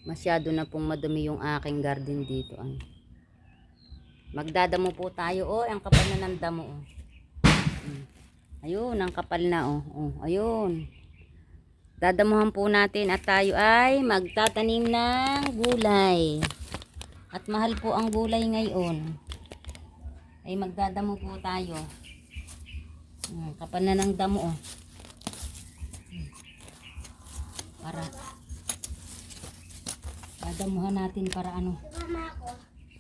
Masyado na pong madumi yung aking garden dito. Magdadamo po tayo. Oh, ang kapal na ng damo. Oh. Ayun, ang kapal na. Oh, ayun. Dadamuhan po natin at tayo ay magtatanim ng gulay. At mahal po ang gulay ngayon. Ay magdadamo po tayo. Kapal na ng damo. Oh. Para dadamuhan natin para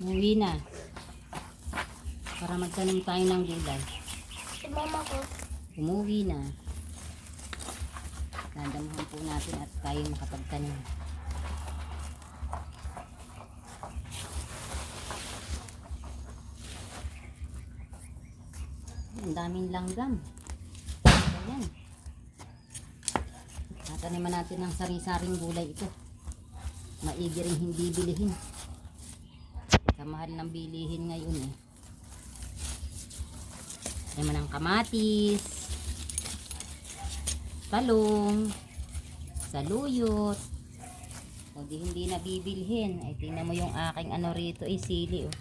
umuwi na. Para magtanim tayo ng gulay. Si mama ko. Umuwi na. Dadamuhan po natin at tayo makapagtanim. Ang daming langgam. Ayan. Tataniman natin ng sari-saring gulay ito. Maigi rin hindi bilihin. Sa mahal ng bilihin ngayon eh. Naman ang kamatis, talong, saluyot. O di hindi nabibilhin. Ay tingnan mo yung aking rito ay sili. Oh.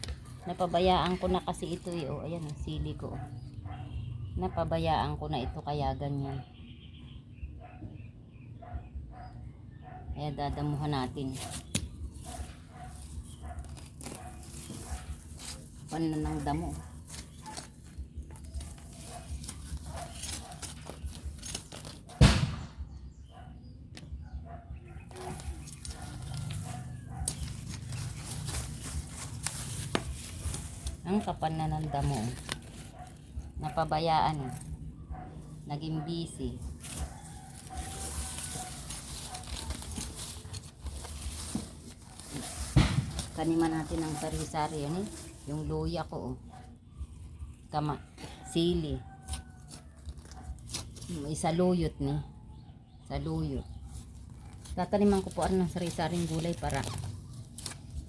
Napabayaan ko na kasi ito eh. Oh, ayan ang sili ko. Oh. Napabayaan ko na ito kaya ganyan. Kaya dadamuhan natin. Pan na ng damo. Ang kapal na ng damo. Napabayaan. Naging busy. Taniman natin ng sari-sari. Yan eh. Yung luya ko. Oh. Sili. Isa luyot ni. Saluyot. Tataniman ko po ng sari-saring gulay para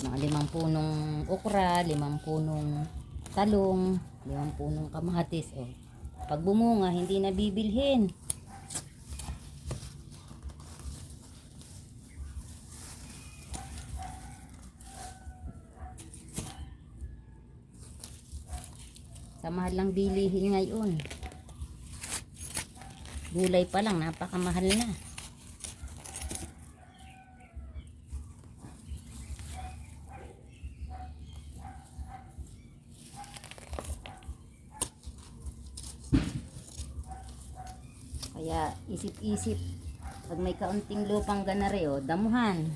mga 5 punong okra, 5 punong talong, 5 punong kamatis. Oh. Pag bumunga, hindi na bibilhin. Sa mahal lang bilihin ngayon. Gulay pa lang, napakamahal na. Kaya isip-isip, pag may kaunting lupang ganare, damuhan.